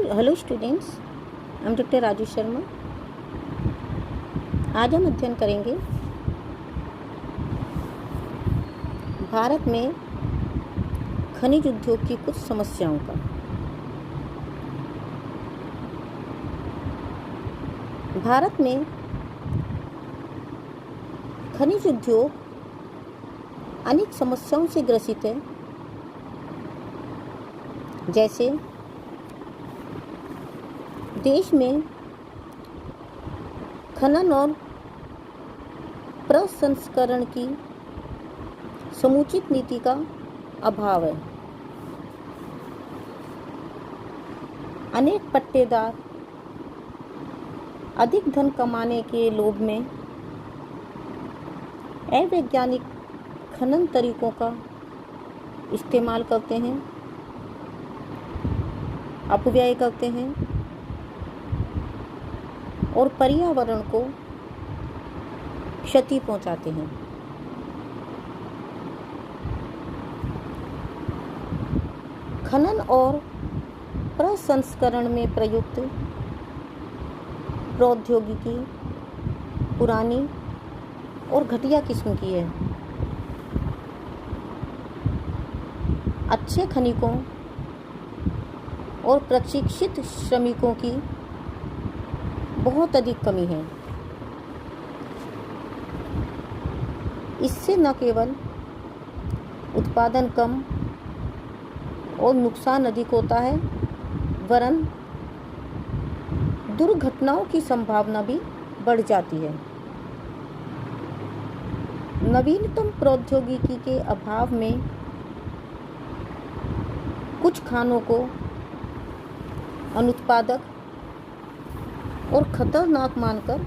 Hello students, I am doctor Raju Sharma. आज हम अध्ययन करेंगे भारत में खनिज उद्योग की कुछ समस्याओं का। भारत में खनिज उद्योग अनेक समस्याओं से ग्रसित है, जैसे देश में खनन और प्रसंस्करण की समुचित नीति का अभाव है। अनेक पट्टेदार अधिक धन कमाने के लोभ में अवैज्ञानिक खनन तरीकों का इस्तेमाल करते हैं, अपव्यय करते हैं और पर्यावरण को क्षति पहुंचाते हैं। खनन और प्रसंस्करण में प्रयुक्त प्रौद्योगिकी पुरानी और घटिया किस्म की है। अच्छे खनिकों और प्रशिक्षित श्रमिकों की बहुत अधिक कमी है। इससे न केवल उत्पादन कम और नुकसान अधिक होता है, वरन दुर्घटनाओं की संभावना भी बढ़ जाती है। नवीनतम प्रौद्योगिकी के अभाव में कुछ खानों को अनुत्पादक और खतरनाक मानकर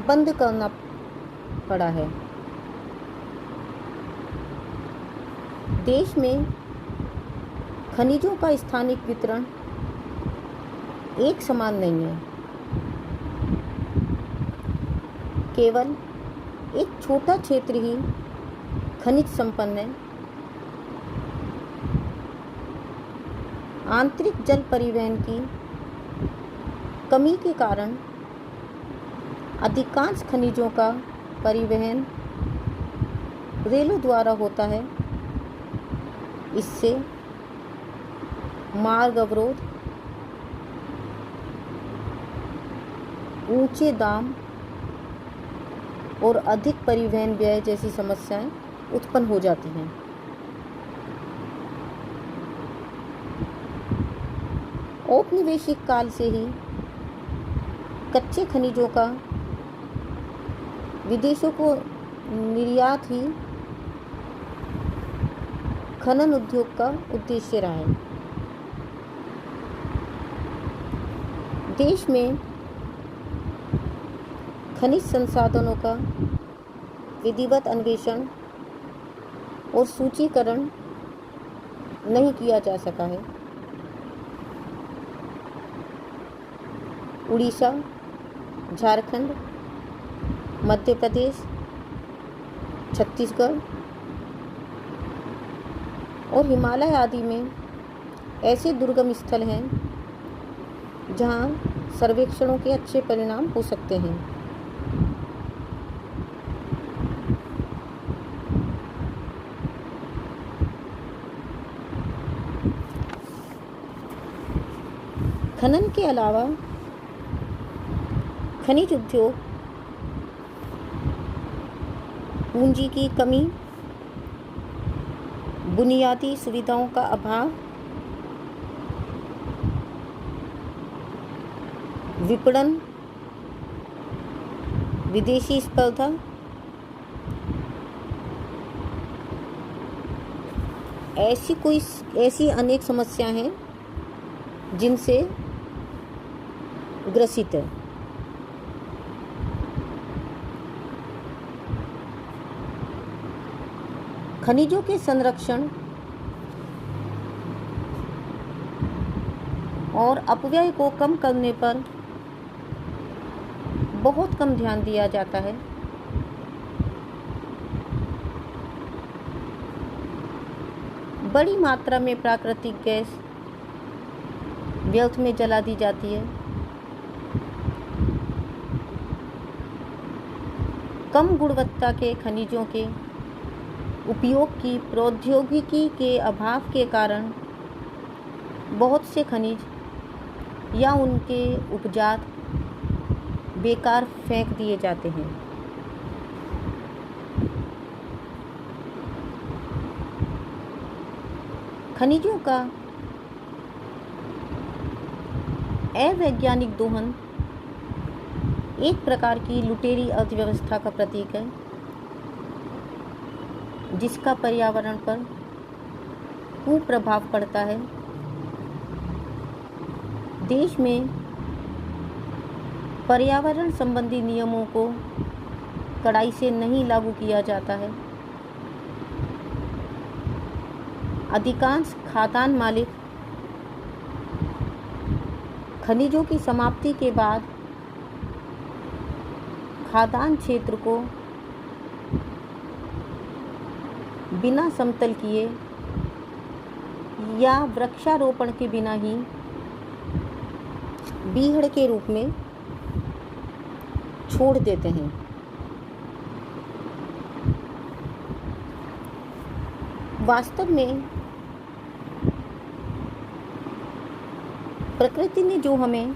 बंद करना पड़ा है। देश में खनिजों का स्थानिक वितरण एक समान नहीं है। केवल एक छोटा क्षेत्र ही खनिज संपन्न है। आंतरिक जल परिवहन की कमी के कारण अधिकांश खनिजों का परिवहन रेलों द्वारा होता है। इससे मार्ग अवरोध, ऊंचे दाम और अधिक परिवहन व्यय जैसी समस्याएं उत्पन्न हो जाती हैं। औपनिवेशिक काल से ही कच्चे खनिजों का विदेशों को निर्यात ही खनन उद्योग का उद्देश्य रहा है। देश में खनिज संसाधनों का विधिवत अन्वेषण और सूचीकरण नहीं किया जा सका है। उड़ीसा, झारखंड, मध्य प्रदेश, छत्तीसगढ़ और हिमालय आदि में ऐसे दुर्गम स्थल हैं जहां सर्वेक्षणों के अच्छे परिणाम हो सकते हैं। खनन के अलावा खनिज उद्योग पूंजी की कमी, बुनियादी सुविधाओं का अभाव, विपणन, विदेशी स्पर्धा, ऐसी अनेक समस्याएं हैं जिनसे ग्रसित है। खनिजों के संरक्षण और अपव्यय को कम करने पर बहुत कम ध्यान दिया जाता है। बड़ी मात्रा में प्राकृतिक गैस व्यर्थ में जला दी जाती है। कम गुणवत्ता के खनिजों के उपयोग की प्रौद्योगिकी के अभाव के कारण बहुत से खनिज या उनके उपजात बेकार फेंक दिए जाते हैं। खनिजों का अवैज्ञानिक दोहन एक प्रकार की लुटेरी अर्थव्यवस्था का प्रतीक है, जिसका पर्यावरण पर कुप्रभाव पड़ता है। देश में पर्यावरण संबंधी नियमों को कड़ाई से नहीं लागू किया जाता है। अधिकांश खदान मालिक खनिजों की समाप्ति के बाद खदान क्षेत्र को बिना समतल किए या वृक्षारोपण के बिना ही बीहड़ के रूप में छोड़ देते हैं। वास्तव में प्रकृति ने जो हमें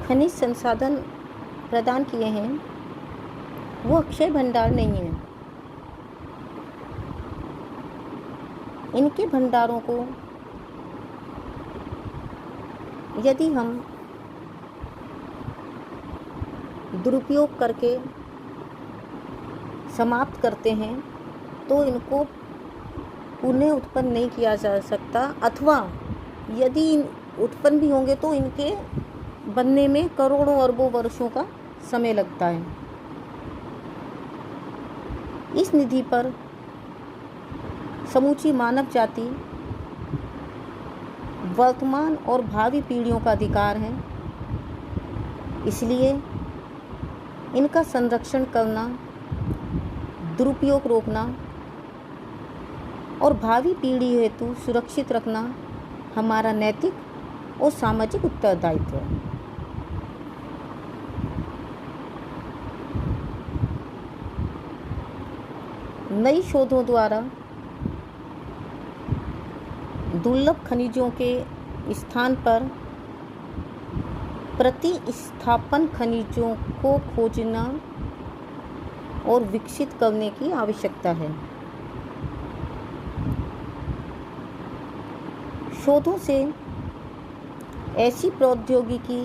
खनिज संसाधन प्रदान किए हैं वो अक्षय भंडार नहीं है। इनके भंडारों को यदि हम दुरुपयोग करके समाप्त करते हैं तो इनको पुनः उत्पन्न नहीं किया जा सकता, अथवा यदि उत्पन्न भी होंगे तो इनके बनने में करोड़ों अरबों वर्षों का समय लगता है। इस निधि पर समूची मानव जाति, वर्तमान और भावी पीढ़ियों का अधिकार है। इसलिए इनका संरक्षण करना, दुरुपयोग रोकना और भावी पीढ़ी हेतु सुरक्षित रखना हमारा नैतिक और सामाजिक उत्तरदायित्व है। नई शोधों द्वारा दुर्लभ खनिजों के स्थान पर प्रतिस्थापन खनिजों को खोजना और विकसित करने की आवश्यकता है। शोधों से ऐसी प्रौद्योगिकी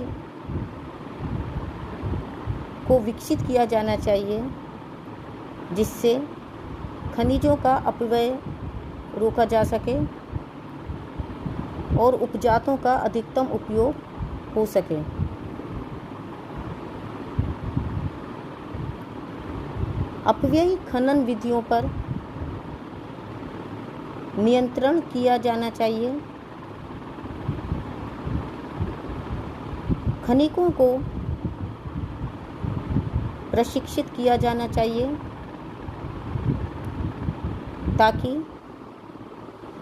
को विकसित किया जाना चाहिए जिससे खनिजों का अपव्यय रोका जा सके और उपजातों का अधिकतम उपयोग हो सके। अपव्ययी खनन विधियों पर नियंत्रण किया जाना चाहिए। खनिकों को प्रशिक्षित किया जाना चाहिए ताकि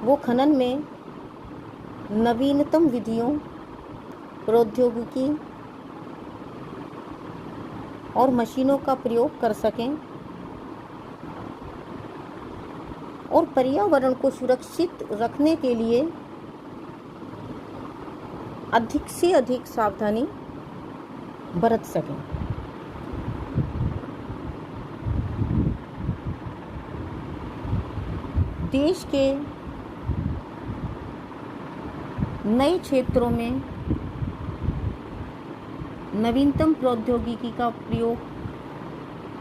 वो खनन में नवीनतम विधियों, प्रौद्योगिकी और मशीनों का प्रयोग कर सकें और पर्यावरण को सुरक्षित रखने के लिए अधिक से अधिक सावधानी बरत सकें। देश के नए क्षेत्रों में नवीनतम प्रौद्योगिकी का प्रयोग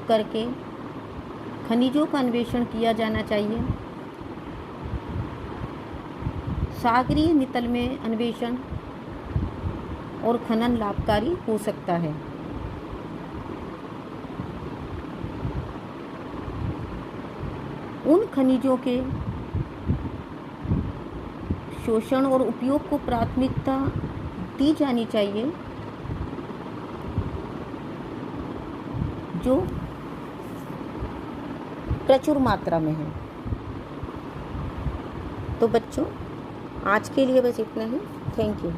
करके खनिजों का अन्वेषण किया जाना चाहिए। सागरीय नितल में अन्वेषण और खनन लाभकारी हो सकता है। उन खनिजों के शोषण और उपयोग को प्राथमिकता दी जानी चाहिए जो प्रचुर मात्रा में है। तो बच्चों आज के लिए बस इतना ही। Thank you.